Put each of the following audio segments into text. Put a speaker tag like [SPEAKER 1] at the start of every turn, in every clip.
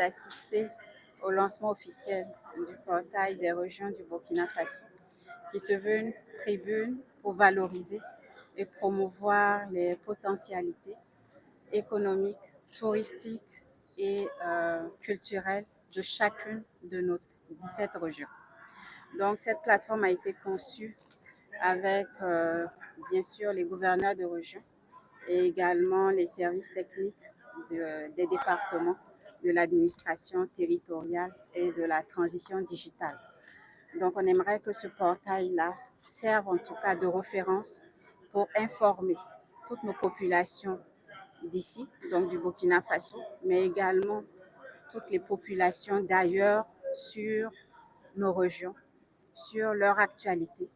[SPEAKER 1] d'assister au lancement officiel du portail des régions du Burkina Faso, qui se veut une tribune pour valoriser et promouvoir les potentialités économiques, touristiques et culturelles de chacune de nos 17 régions. Donc cette plateforme a été conçue avec bien sûr les gouverneurs de région et également les services techniques des départements de l'administration territoriale et de la transition digitale. Donc on aimerait que ce portail-là serve en tout cas de référence pour informer toutes nos populations d'ici, donc du Burkina Faso, mais également toutes les populations d'ailleurs sur nos régions, sur leur actualité,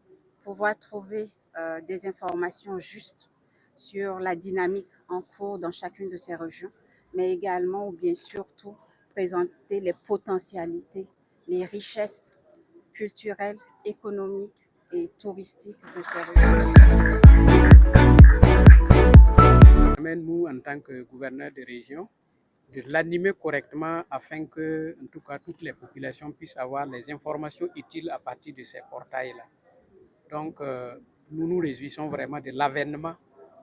[SPEAKER 1] pouvoir trouver des informations justes sur la dynamique en cours dans chacune de ces régions, mais également, ou bien surtout, présenter les potentialités, les richesses culturelles, économiques et touristiques de ces régions.
[SPEAKER 2] Nous, en tant que gouverneur de région, de l'animer correctement afin que, en tout cas, toutes les populations puissent avoir les informations utiles à partir de ces portails-là. Donc, nous nous réjouissons vraiment de l'avènement,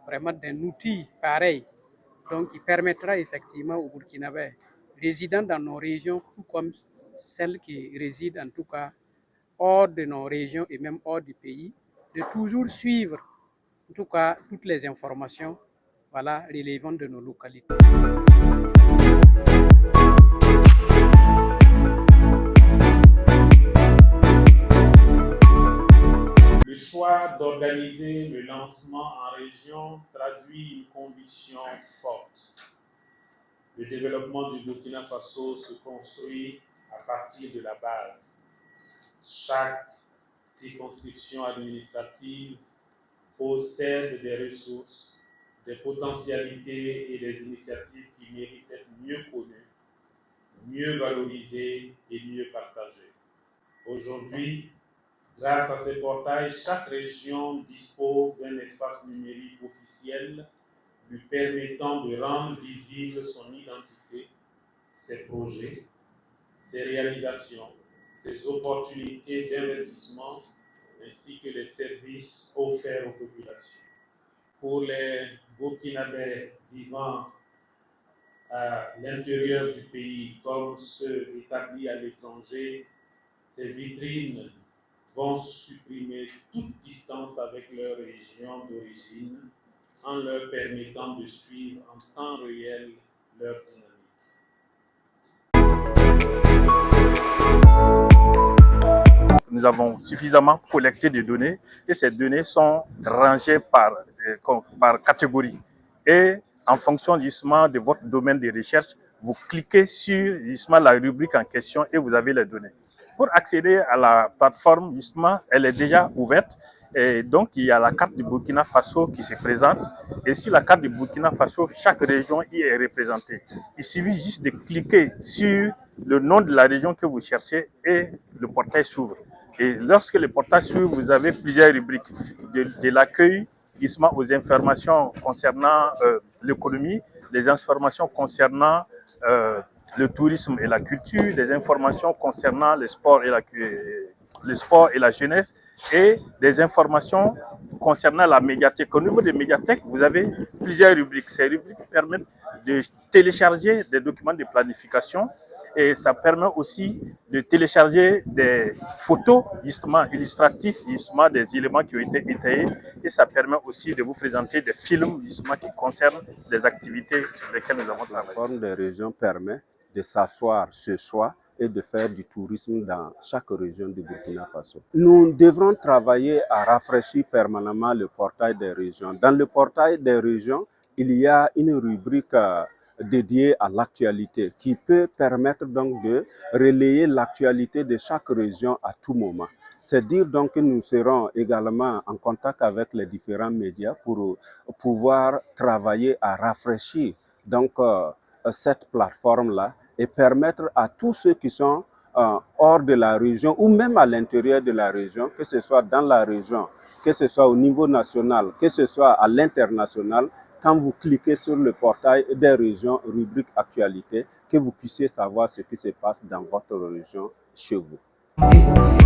[SPEAKER 2] vraiment d'un outil pareil, donc qui permettra effectivement aux Burkinabés résidant dans nos régions, tout comme celles qui résident en tout cas hors de nos régions et même hors du pays, de toujours suivre en tout cas toutes les informations relevant de nos localités.
[SPEAKER 3] Le choix d'organiser le lancement en région traduit une conviction forte. Le développement du Burkina Faso se construit à partir de la base. Chaque circonscription administrative possède des ressources, des potentialités et des initiatives qui méritent d'être mieux connues, mieux valorisées et mieux partagées. Aujourd'hui, grâce à ces portails, chaque région dispose d'un espace numérique officiel lui permettant de rendre visible son identité, ses projets, ses réalisations, ses opportunités d'investissement, ainsi que les services offerts aux populations. Pour les Burkinabés vivant à l'intérieur du pays comme ceux établis à l'étranger, ces vitrines vont supprimer toute distance avec leur région d'origine en leur permettant de suivre en temps réel leur dynamique.
[SPEAKER 4] Nous avons suffisamment collecté des données et ces données sont rangées par catégorie. Et en fonction justement de votre domaine de recherche, vous cliquez sur justement la rubrique en question et vous avez les données. Pour accéder à la plateforme, justement, elle est déjà ouverte. Et donc, il y a la carte du Burkina Faso qui se présente. Et sur la carte du Burkina Faso, chaque région y est représentée. Il suffit juste de cliquer sur le nom de la région que vous cherchez et le portail s'ouvre. Et lorsque le portail s'ouvre, vous avez plusieurs rubriques de l'accueil, justement, aux informations concernant l'économie, les informations concernant le tourisme et la culture, des informations concernant le sport et la jeunesse et des informations concernant la médiathèque. Au niveau des médiathèques, vous avez plusieurs rubriques. Ces rubriques permettent de télécharger des documents de planification et ça permet aussi de télécharger des photos justement illustratives, justement des éléments qui ont été étayés et ça permet aussi de vous présenter des films justement qui concernent des activités sur lesquelles nous avons travaillé.
[SPEAKER 5] La forme des régions permet de s'asseoir ce soir et de faire du tourisme dans chaque région du Burkina Faso. Nous devrons travailler à rafraîchir permanemment le portail des régions. Dans le portail des régions, il y a une rubrique dédiée à l'actualité qui peut permettre donc de relayer l'actualité de chaque région à tout moment. C'est dire donc que nous serons également en contact avec les différents médias pour pouvoir travailler à rafraîchir donc cette plateforme-là et permettre à tous ceux qui sont hors de la région ou même à l'intérieur de la région, que ce soit dans la région, que ce soit au niveau national, que ce soit à l'international, quand vous cliquez sur le portail des régions, rubrique actualité, que vous puissiez savoir ce qui se passe dans votre région chez vous.